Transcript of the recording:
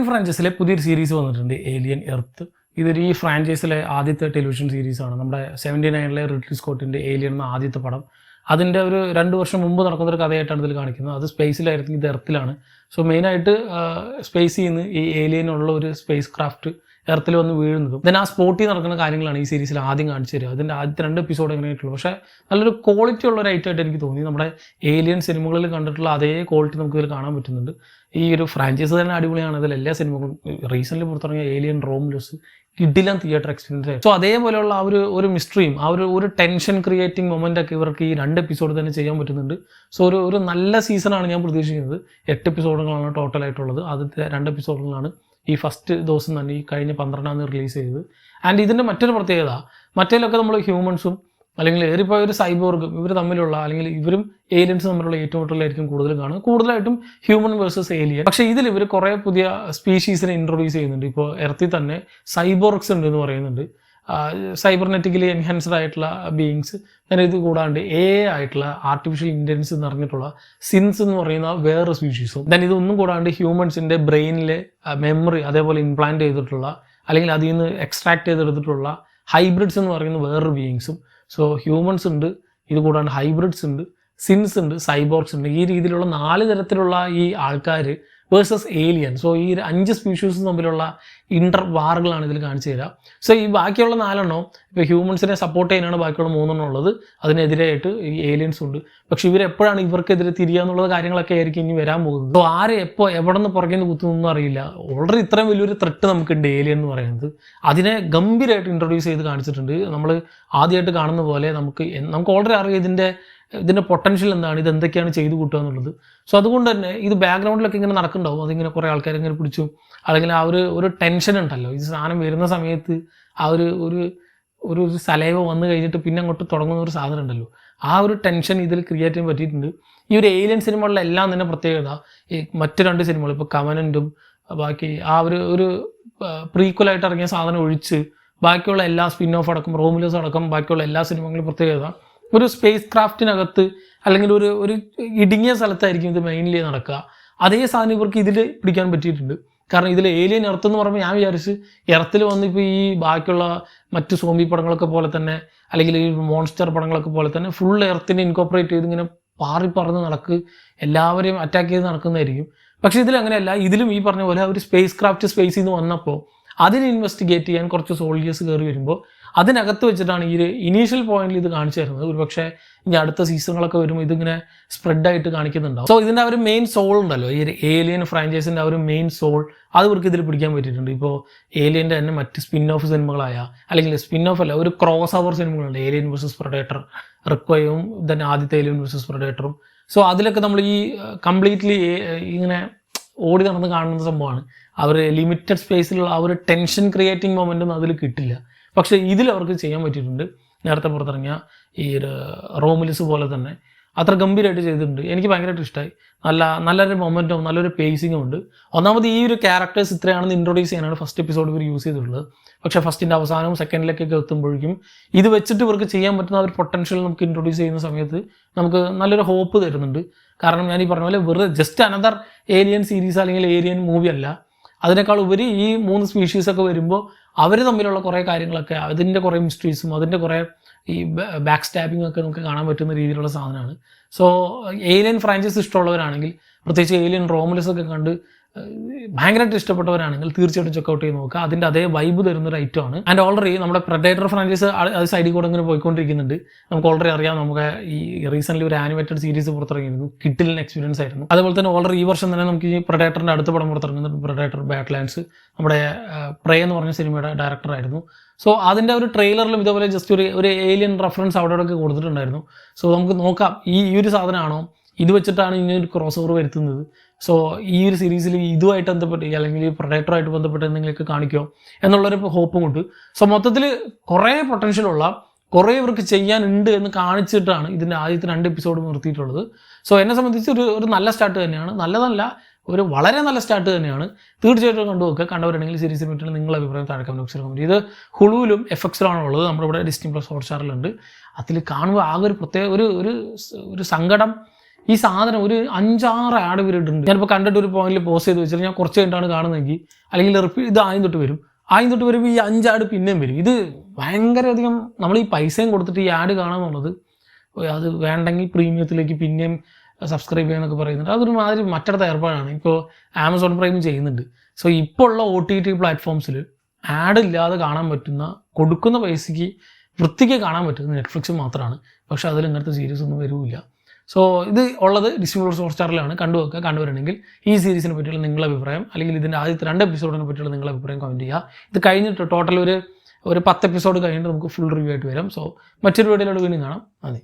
ഫ്രാഞ്ചൈസിലെ പുതിയൊരു സീരീസ് വന്നിട്ടുണ്ട്, alien earth. ഇതൊരു ഈ ഫ്രാഞ്ചൈസിലെ ആദ്യത്തെ ടെലിവിഷൻ സീരീസാണ്. നമ്മുടെ 79 റിഡ്ലി സ്കോട്ടിൻ്റെ ഏലിയൻ എന്ന ആദ്യത്തെ പടം. അതിൻ്റെ ഒരു 2 വർഷം മുമ്പ് നടക്കുന്നൊരു കഥയായിട്ടാണ് ഇതിൽ കാണിക്കുന്നത്. അത് സ്പേസിലായിരുന്നു, ഇത് എർത്തിലാണ്. സോ മെയിനായിട്ട് സ്പേസിൽ നിന്ന് ഈ ഏലിയനുള്ള ഒരു സ്പേസ് ക്രാഫ്റ്റ് എർത്തിൽ വന്ന് വീഴുന്നതും ദെൻ ആ സ്പോട്ടിൽ നടക്കുന്ന കാര്യങ്ങളാണ് ഈ സീരീസിൽ ആദ്യം കാണിച്ചു തരിക. അതിൻ്റെ ആദ്യത്തെ 2 എപ്പിസോഡ് എങ്ങനെയായിട്ടുള്ളൂ, പക്ഷേ നല്ലൊരു ക്വാളിറ്റി ഉള്ള ഒരു ഐറ്റമായിട്ട് എനിക്ക് തോന്നി. നമ്മുടെ ഏലിയൻ സിനിമകളിൽ കണ്ടിട്ടുള്ള അതേ ക്വാളിറ്റി നമുക്ക് ഇതിൽ കാണാൻ പറ്റുന്നുണ്ട്. ഈ ഒരു ഫ്രാഞ്ചൈസ് തന്നെ അടിപൊളിയാണ്. ഇതിൽ എല്ലാ സിനിമകളും റീസെൻ്റ്ലി പുറത്തിറങ്ങിയ ഏലിയൻ റോമുലസ് കിഡിലും തിയേറ്റർ എക്സ്പീരിയൻസ് ആയി. സോ അതേപോലെയുള്ള ആ ഒരു മിസ്റ്ററിയും ആ ഒരു ടെൻഷൻ ക്രിയേറ്റിംഗ് മൊമെൻ്റ് ഒക്കെ ഇവർക്ക് ഈ 2 എപ്പിസോഡ് തന്നെ ചെയ്യാൻ പറ്റുന്നുണ്ട്. സോ ഒരു നല്ല സീസണാണ് ഞാൻ പ്രതീക്ഷിക്കുന്നത്. 8 എപ്പിസോഡുകളാണ് ടോട്ടലായിട്ടുള്ളത്. ആദ്യത്തെ 2 എപ്പിസോഡുകളാണ് ഈ ഫസ്റ്റ് ദിവസം തന്നെ ഈ കഴിഞ്ഞ 12-ാം തീയതി റിലീസ് ചെയ്തത്. ആൻഡ് ഇതിൻ്റെ മറ്റൊരു പ്രത്യേകത, മറ്റേലൊക്കെ നമ്മൾ ഹ്യൂമൻസും അല്ലെങ്കിൽ ഏറിപ്പോയ ഒരു സൈബോർഗും ഇവർ തമ്മിലുള്ള അല്ലെങ്കിൽ ഇവരും ഏലിയൻസ് തമ്മിലുള്ള ഏറ്റുമുട്ടലായിരിക്കും കൂടുതൽ കാണുക, കൂടുതലായിട്ടും ഹ്യൂമൻ വേഴ്സസ് ഏലിയൻ. പക്ഷേ ഇതിൽ ഇവർ കുറേ പുതിയ സ്പീഷീസിനെ ഇൻട്രൊഡ്യൂസ് ചെയ്യുന്നുണ്ട്. ഇപ്പോൾ എർത്തിൽ തന്നെ സൈബോർഗ്സ് ഉണ്ട് എന്ന് പറയുന്നുണ്ട്, സൈബർനെറ്റിക്കലി എൻഹാൻസ്ഡ് ആയിട്ടുള്ള ബീയിങ്സ്. then ഇത് കൂടാണ്ട് ആയിട്ടുള്ള ആർട്ടിഫിഷ്യൽ ഇൻ്റലിജൻസ് എന്ന് പറഞ്ഞിട്ടുള്ള സിൻസ് എന്ന് പറയുന്ന വേറൊരു സ്പീഷീസും then ഇതൊന്നും കൂടാണ്ട് ഹ്യൂമൻസിൻ്റെ ബ്രെയിനിലെ മെമ്മറി അതേപോലെ ഇംപ്ലാന്റ് ചെയ്തിട്ടുള്ള അല്ലെങ്കിൽ അതിൽ നിന്ന് എക്സ്ട്രാക്ട് ചെയ്തെടുത്തിട്ടുള്ള ഹൈബ്രിഡ്സ് എന്ന് പറയുന്ന വേറൊരു ബീയിങ്സും. സോ ഹ്യൂമൻസ് ഉണ്ട്, ഇത് കൂടാണ്ട് ഹൈബ്രിഡ്സ് ഉണ്ട്, സിൻസ് ഉണ്ട്, സൈബോർഗ്സ് ഉണ്ട്. ഈ രീതിയിലുള്ള 4 തരത്തിലുള്ള ഈ ആൾക്കാർ വേഴ്സസ് ഏലിയൻ. സോ ഈ 5 സ്പീഷീസും തമ്മിലുള്ള ഇൻ്റർ വാറുകളാണ് ഇതിൽ കാണിച്ചു തരിക. സോ ഈ ബാക്കിയുള്ള 4 ഇപ്പോൾ ഹ്യൂമൻസിനെ സപ്പോർട്ട് ചെയ്യാനാണ് ബാക്കിയുള്ള 3 ഉള്ളത്. അതിനെതിരായിട്ട് ഈ ഏലിയൻസ് ഉണ്ട്. പക്ഷേ ഇവരെപ്പോഴാണ് ഇവർക്കെതിരെ തിരിയുക എന്നുള്ള കാര്യങ്ങളൊക്കെ ആയിരിക്കും ഇനി വരാൻ പോകുന്നത്. സോ ആരെ എപ്പോൾ എവിടെ നിന്ന് പുറകെ നിന്ന് കുത്തുന്നൊന്നും അറിയില്ല. ഓൾറെഡി ഇത്രയും വലിയൊരു ത്രെട്ട് നമുക്കുണ്ട് ഏലിയൻ എന്ന് പറയുന്നത്. അതിനെ ഗംഭീരമായിട്ട് ഇൻട്രൊഡ്യൂസ് ചെയ്ത് കാണിച്ചിട്ടുണ്ട്. നമ്മൾ ആദ്യമായിട്ട് കാണുന്ന പോലെ നമുക്ക് ഓൾറെഡി അറിയാം ഇതിൻ്റെ പൊട്ടൻഷ്യൽ എന്താണ്, ഇത് എന്തൊക്കെയാണ് ചെയ്തു കൂട്ടുക എന്നുള്ളത്. സോ അതുകൊണ്ട് തന്നെ ഇത് ബാക്ക്ഗ്രൗണ്ടിലൊക്കെ ഇങ്ങനെ നടക്കുന്നുണ്ടാവും. അതിങ്ങനെ കുറേ ആൾക്കാർ ഇങ്ങനെ പിടിച്ചു, അല്ലെങ്കിൽ ആ ഒരു ടെൻഷൻ ഉണ്ടല്ലോ ഈ സാധനം വരുന്ന സമയത്ത്, ആ ഒരു സലൈവ വന്നു കഴിഞ്ഞിട്ട് പിന്നെ അങ്ങോട്ട് തുടങ്ങുന്ന ഒരു സാധനം ഉണ്ടല്ലോ, ആ ഒരു ടെൻഷൻ ഇതിൽ ക്രിയേറ്റ് ചെയ്യാൻ പറ്റിയിട്ടുണ്ട്. ഈ ഒരു ഏലിയൻ സിനിമകളിലെല്ലാം തന്നെ പ്രത്യേകത ഈ മറ്റ് 2 സിനിമകൾ ഇപ്പോൾ കവനൻറ്റും ബാക്കി ആ ഒരു പ്രീക്വലായിട്ട് ഇറങ്ങിയ സാധനം ഒഴിച്ച് ബാക്കിയുള്ള എല്ലാ സ്പിൻ ഓഫ് അടക്കം റോമുലസ് അടക്കം ബാക്കിയുള്ള എല്ലാ സിനിമകളും പ്രത്യേകത ഒരു സ്പേസ് ക്രാഫ്റ്റിനകത്ത് അല്ലെങ്കിൽ ഒരു ഇടുങ്ങിയ സ്ഥലത്തായിരിക്കും ഇത് മെയിൻലി നടക്കുക. അതേ സാധനം ഇവർക്ക് ഇതിൽ പിടിക്കാൻ പറ്റിയിട്ടുണ്ട്. കാരണം ഇതിൽ ഏലിയൻ എർത്ത് എന്ന് പറയുമ്പോൾ ഞാൻ വിചാരിച്ച് എർത്തിൽ വന്ന് ഇപ്പോൾ ഈ ബാക്കിയുള്ള മറ്റ് സോംബി പടങ്ങളൊക്കെ പോലെ തന്നെ അല്ലെങ്കിൽ ഈ മോൺസ്റ്റർ പടങ്ങളൊക്കെ പോലെ തന്നെ ഫുൾ എർത്തിനെ ഇൻകോപ്പറേറ്റ് ചെയ്ത് ഇങ്ങനെ പറന്ന് നടക്ക് എല്ലാവരെയും അറ്റാക്ക് ചെയ്ത് നടക്കുന്നതായിരിക്കും. പക്ഷേ ഇതിലങ്ങനെയല്ല. ഇതിലും ഈ പറഞ്ഞ പോലെ ഒരു സ്പേസ് ക്രാഫ്റ്റ് സ്പേസിൽ നിന്ന് വന്നപ്പോൾ അതിനെ ഇൻവെസ്റ്റിഗേറ്റ് ചെയ്യാൻ കുറച്ച് സോൾജിയേഴ്സ് കയറി വരുമ്പോൾ അതിനകത്ത് വെച്ചിട്ടാണ് ഈ ഒരു ഇനീഷ്യൽ പോയിന്റിൽ ഇത് കാണിച്ചു തരുന്നത്. ഒരു പക്ഷേ ഇനി അടുത്ത സീസണുകളൊക്കെ വരുമ്പോൾ ഇതിങ്ങനെ സ്പ്രെഡായിട്ട് കാണിക്കുന്നുണ്ടാവും. സോ ഇതിൻ്റെ ആ ഒരു മെയിൻ സോൾ ഉണ്ടല്ലോ, ഈ ഒരു ഏലിയൻ ഫ്രാഞ്ചൈസിൻ്റെ ആ ഒരു മെയിൻ സോൾ അത് ഇവർക്ക് ഇതിൽ പിടിക്കാൻ പറ്റിയിട്ടുണ്ട്. ഇപ്പോൾ ഏലിയൻ്റെ തന്നെ മറ്റ് സ്പിൻ ഓഫ് സിനിമകളായ അല്ലെങ്കിൽ സ്പിൻ ഓഫ് അല്ല ഒരു ക്രോസ് ഓവർ സിനിമകളുണ്ട്, ഏലിയൻ വേഴ്സസ് പ്രൊഡേറ്റർ, റിക്വയും തന്നെ ആദ്യത്തെ ഏലിയൻ വേഴ്സസ് പ്രൊഡേറ്ററും. സോ അതിലൊക്കെ നമ്മൾ ഈ കംപ്ലീറ്റ്ലി ഇങ്ങനെ ഓടി നടന്ന് കാണുന്ന സംഭവമാണ്. അവർ ലിമിറ്റഡ് സ്പേസിലുള്ള ആ ഒരു ടെൻഷൻ ക്രിയേറ്റിംഗ് മൊമെൻ്റൊന്നും അതിൽ കിട്ടില്ല. പക്ഷേ ഇതിൽ അവർക്ക് ചെയ്യാൻ പറ്റിയിട്ടുണ്ട്. നേരത്തെ പുറത്തിറങ്ങിയ ഈ ഒരു റോമുലസ് പോലെ തന്നെ അത്ര ഗംഭീരമായിട്ട് ചെയ്തിട്ടുണ്ട്. എനിക്ക് ഭയങ്കരമായിട്ട് ഇഷ്ടമായി. നല്ലൊരു മൊമെൻറ്റും നല്ലൊരു പേസിങ്ങും ഉണ്ട്. ഒന്നാമത് ഈ ഒരു ക്യാരക്ടേഴ്സ് ഇത്രയാണെന്ന് ഇൻട്രൊഡ്യൂസ് ചെയ്യാനാണ് ഫസ്റ്റ് എപ്പിസോഡ് ഇവർ യൂസ് ചെയ്തിട്ടുള്ളത്. പക്ഷേ ഫസ്റ്റിൻ്റെ അവസാനവും സെക്കൻഡിലേക്കൊക്കെ എത്തുമ്പോഴേക്കും ഇത് വെച്ചിട്ട് ഇവർക്ക് ചെയ്യാൻ പറ്റുന്ന ഒരു പൊട്ടൻഷ്യൽ നമുക്ക് ഇൻട്രൊഡ്യൂസ് ചെയ്യുന്ന സമയത്ത് നമുക്ക് നല്ലൊരു ഹോപ്പ് തരുന്നുണ്ട്. കാരണം ഞാൻ ഈ പറഞ്ഞ പോലെ വെറുതെ ജസ്റ്റ് അനദർ ഏലിയൻ സീരീസ് അല്ലെങ്കിൽ ഏലിയൻ മൂവി അല്ല, അതിനേക്കാൾ ഉപരി ഈ 3 സ്പീഷീസൊക്കെ വരുമ്പോൾ അവർ തമ്മിലുള്ള കുറേ കാര്യങ്ങളൊക്കെ, അതിൻ്റെ കുറേ മിസ്റ്ററീസും അതിൻ്റെ കുറേ ഈ ബാക്ക് സ്റ്റാബിങ്ങും ഒക്കെ നമുക്ക് കാണാൻ പറ്റുന്ന രീതിയിലുള്ള സാധനമാണ്. സോ ഏലിയൻ ഫ്രാഞ്ചൈസ് ഇഷ്ടമുള്ളവരാണെങ്കിൽ, പ്രത്യേകിച്ച് ഏലിയൻ റോമുലസ് ഒക്കെ കണ്ട് ഭയങ്കരമായിട്ട് ഇഷ്ടപ്പെട്ടവരാണെങ്കിൽ തീർച്ചയായിട്ടും ചെക്കൗട്ട് ചെയ്ത് നോക്കുക. അതിൻ്റെ അതേ വൈബ് തരുന്നൊരു ഐറ്റമാണ്. ആൻഡ് ഓൾറെഡി നമ്മുടെ പ്രഡേറ്റർ ഫ്രാഞ്ചൈസ് അത് സൈഡിൽ കൂടെ ഇങ്ങനെ പോയിക്കൊണ്ടിരിക്കുന്നുണ്ട്. നമുക്ക് ഓൾറെഡി അറിയാം, നമുക്ക് ഈ റീസെൻ്റ്ലി ഒരു ആനിമേറ്റഡ് സീരീസ് പുറത്തിറങ്ങിയിരുന്നു, കിഡിലിൻ എക്സ്പീരിയൻസ് ആയിരുന്നു. അതുപോലെ തന്നെ ഓൾറെഡി ഈ വർഷം തന്നെ നമുക്ക് ഈ പ്രഡേറ്ററിൻ്റെ അടുത്ത പടം പുറത്തിറങ്ങുന്നുണ്ട്, പ്രഡേറ്റർ ബാഡ്ലാൻഡ്സ്. നമ്മുടെ പ്രേ എന്ന് പറഞ്ഞ സിനിമയുടെ ഡയറക്ടറായിരുന്നു. സോ അതിൻ്റെ ഒരു ട്രെയിലറിലും ഇതേപോലെ ജസ്റ്റ് ഒരു ഏലിയൻ റെഫറൻസ് അവിടെയൊക്കെ കൊടുത്തിട്ടുണ്ടായിരുന്നു. സോ നമുക്ക് നോക്കാം ഈ ഒരു സാധനമാണോ, ഇത് വെച്ചിട്ടാണ് ഇനി ഒരു ക്രോസ് ഓവർ വരുത്തുന്നത്. സോ ഈ ഒരു സീരീസിൽ ഇതുമായിട്ട് ബന്ധപ്പെട്ട് അല്ലെങ്കിൽ ഈ പ്രൊഡക്ടറായിട്ട് ബന്ധപ്പെട്ട് എന്തെങ്കിലുമൊക്കെ കാണിക്കുമോ എന്നുള്ളൊരു ഹോപ്പും കൊണ്ട്. സോ മൊത്തത്തിൽ കുറേ പൊട്ടൻഷ്യലുള്ള കുറേ ഇവർക്ക് ചെയ്യാനുണ്ട് എന്ന് കാണിച്ചിട്ടാണ് ഇതിൻ്റെ ആദ്യത്തെ 2 എപ്പിസോഡ് നിർത്തിയിട്ടുള്ളത്. സോ എന്നെ സംബന്ധിച്ച് ഒരു നല്ല സ്റ്റാർട്ട് തന്നെയാണ്. നല്ലതല്ല, ഒരു വളരെ നല്ല സ്റ്റാർട്ട് തന്നെയാണ്. തീർച്ചയായിട്ടും കണ്ടുനോക്കുക. കണ്ടവരുണ്ടെങ്കിൽ സീരീസിനെ പറ്റിയുള്ള നിങ്ങളുടെ അഭിപ്രായം താഴെ കമന്റ് ബോക്സിൽ കമന്റ്. ഇത് ഹുളുവിലും FXലാണ് ഉള്ളത്. നമ്മുടെ ഇവിടെ Disney+ ഹോട്ട്സ്റ്റാറിലുണ്ട്. അതിൽ കാണുമ്പോൾ ആകെ ഒരു പ്രത്യേക ഒരു സങ്കടം, ഈ സാധനം ഒരു 5-6 ആഡ് ഇവരിട്ടുണ്ട്. ഞാനിപ്പോൾ കണ്ടിട്ട് ഒരു പോയിന്റിൽ പോസ്റ്റ് ചെയ്ത് വെച്ചിട്ട് ഞാൻ കുറച്ച് കഴിഞ്ഞിട്ടാണ് കാണുന്നതെങ്കിൽ അല്ലെങ്കിൽ ഇത് ആദ്യം തൊട്ട് വരും. ആദ്യം തൊട്ട് വരുമ്പോൾ ഈ 5 ആഡ് പിന്നെയും വരും. ഇത് ഭയങ്കര അധികം നമ്മൾ ഈ പൈസയും കൊടുത്തിട്ട് ഈ ആഡ് കാണാമെന്നുള്ളത്, അത് വേണ്ടെങ്കിൽ പ്രീമിയത്തിലേക്ക് പിന്നെയും സബ്സ്ക്രൈബ് ചെയ്യാനൊക്കെ പറയുന്നുണ്ട്. അതൊരു മാതിരി മറ്റടുത്ത ഏർപ്പാടാണ്. ഇപ്പോൾ ആമസോൺ പ്രൈം ചെയ്യുന്നുണ്ട്. സോ ഇപ്പോൾ ഉള്ള OTT പ്ലാറ്റ്ഫോംസിൽ ആഡ് ഇല്ലാതെ കാണാൻ പറ്റുന്ന, കൊടുക്കുന്ന പൈസയ്ക്ക് വൃത്തിക്ക് കാണാൻ പറ്റുന്നത് നെറ്റ്ഫ്ലിക്സ് മാത്രമാണ്. പക്ഷേ അതിൽ ഇങ്ങനത്തെ സീരീസ് ഒന്നും വരില്ല. സോ ഇത് ഉള്ളത് ഡിസ്നി പ്ലസ് ഹോട്ട്സ്റ്റാറിലാണ്. കണ്ടുവെക്കുക. കണ്ടുവരണമെങ്കിൽ ഈ സീരീസിനെ പറ്റിയുള്ള നിങ്ങളുടെ അഭിപ്രായം, അല്ലെങ്കിൽ ഇതിൻ്റെ ആദ്യത്തെ 2 എപ്പിസോഡിനെ പറ്റിയുള്ള നിങ്ങളുടെ അഭിപ്രായം കമൻറ്റ് ചെയ്യുക. ഇത് കഴിഞ്ഞിട്ട് ടോട്ടൽ ഒരു 10 എപ്പിസോഡ് കഴിഞ്ഞിട്ട് നമുക്ക് ഫുൾ റിവ്യൂ ആയിട്ട് വരാം. സോ മറ്റൊരു വീഡിയോയിലൂടെ വീണ്ടും കാണാം. നന്ദി.